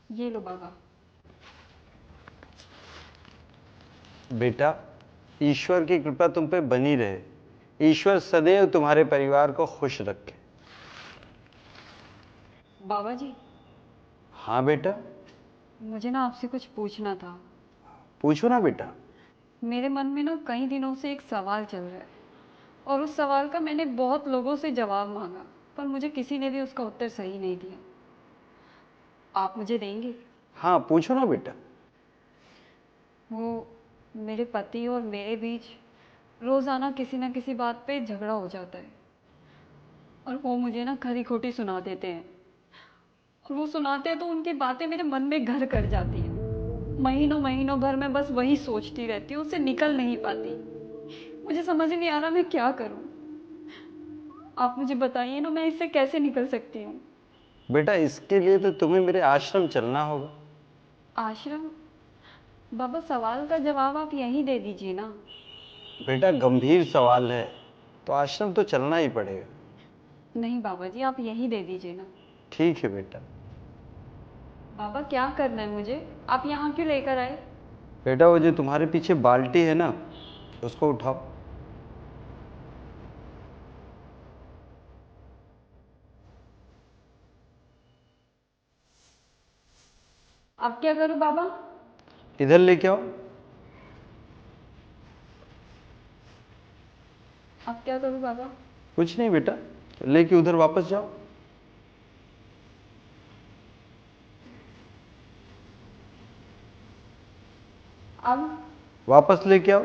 ये लो बाबा। बेटा, ईश्वर की कृपा तुम पे बनी रहे। ईश्वर सदैव तुम्हारे परिवार को खुश रखे। बाबा जी, हाँ बेटा। मुझे ना आपसे कुछ पूछना था। पूछो ना बेटा। मेरे मन में ना कई दिनों से एक सवाल चल रहा है और उस सवाल का मैंने बहुत लोगों से जवाब मांगा, पर मुझे किसी ने भी उसका उत्तर सही नहीं दिया। आप मुझे देंगे? हाँ पूछो ना बेटा। वो मेरे पति और मेरे बीच रोज़ाना किसी न किसी बात पे झगड़ा हो जाता है और वो मुझे ना खरी खोटी सुना देते हैं। और वो सुनाते हैं तो उनकी बातें मेरे मन में घर कर जाती हैं। महीनों महीनों भर मैं बस वही सोचती रहती हूँ, उससे निकल नहीं पाती। मुझे समझ नहीं आ रहा मैं क्या करूँ। आप मुझे बताइए ना, मैं इससे कैसे निकल सकती हूँ। बेटा, इसके लिए तो तुम्हें मेरे आश्रम चलना होगा। आश्रम? बाबा, सवाल का जवाब आप यहीं दे दीजिए ना। बेटा, गंभीर सवाल है तो आश्रम तो चलना ही पड़ेगा। नहीं बाबा जी, आप यहीं दे दीजिए ना। ठीक है बेटा। बाबा, क्या करना है मुझे? आप यहाँ क्यों लेकर आए? बेटा, वो जो तुम्हारे पीछे बाल्टी है ना, उसको उठाओ। अब क्या करूँ बाबा? इधर लेके आओ। अब क्या करूँ बाबा? कुछ नहीं बेटा, लेके उधर वापस जाओ। अब? वापस लेके आओ।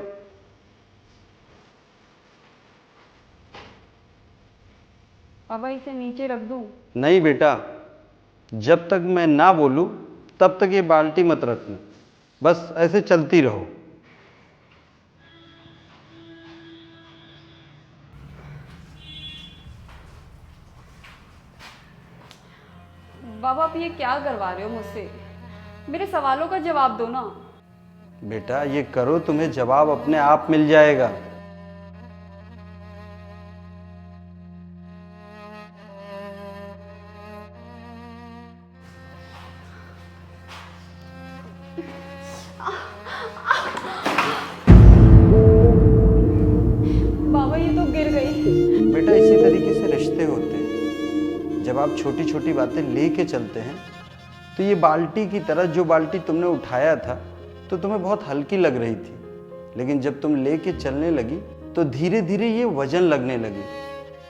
बाबा, इसे नीचे रख दूँ? नहीं बेटा, जब तक मैं ना बोलूं तब तक ये बाल्टी मत रखना। बस ऐसे चलती रहो। बाबा, आप ये क्या करवा रहे हो मुझसे? मेरे सवालों का जवाब दो ना। बेटा, ये करो, तुम्हें जवाब अपने आप मिल जाएगा। बाबा, ये तो गिर गई। बेटा, इसी तरीके से रिश्ते होते हैं। जब आप छोटी छोटी बातें लेके चलते हैं तो ये बाल्टी की तरह, जो बाल्टी तुमने उठाया था तो तुम्हें बहुत हल्की लग रही थी, लेकिन जब तुम लेके चलने लगी तो धीरे धीरे ये वजन लगने लगी।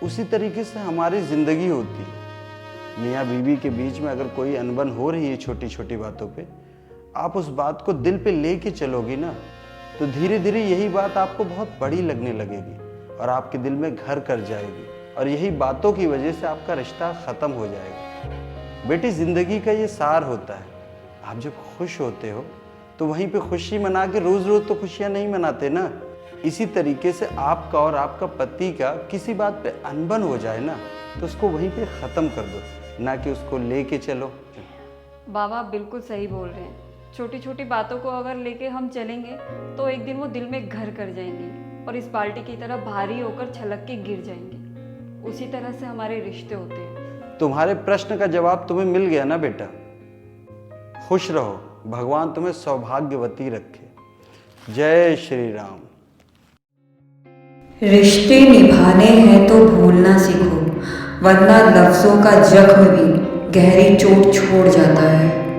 उसी तरीके से हमारी जिंदगी होती है। मियाँ बीवी के बीच में अगर कोई अनबन हो रही है छोटी छोटी बातों पे, आप उस बात को दिल पे लेके चलोगी ना, तो धीरे धीरे यही बात आपको बहुत बड़ी लगने लगेगी और आपके दिल में घर कर जाएगी, और यही बातों की वजह से आपका रिश्ता ख़त्म हो जाएगा। बेटी, ज़िंदगी का ये सार होता है। आप जब खुश होते हो तो वहीं पे खुशी मना के रोज़ रोज़ तो खुशियाँ नहीं मनाते ना। इसी तरीके से आपका और आपका पति का किसी बात पे अनबन हो जाए ना, तो उसको वहीं पे ख़त्म कर दो, ना कि उसको लेके चलो। बाबा, आप बिल्कुल सही बोल रहे हैं। छोटी छोटी बातों को अगर लेके हम चलेंगे तो एक दिन वो दिल में घर कर जाएंगी और इस बाल्टी की तरह भारी होकर छलक के गिर जाएंगे। उसी तरह से हमारे रिश्ते होते हैं। तुम्हारे प्रश्न का जवाब तुम्हें मिल गया ना बेटा। खुश रहो, भगवान तुम्हें सौभाग्यवती रखे। जय श्री राम। रिश्ते निभाने हैं तो भूलना सीखो, वरना लफ्जों का जख्म भी गहरी चोट छोड़ जाता है।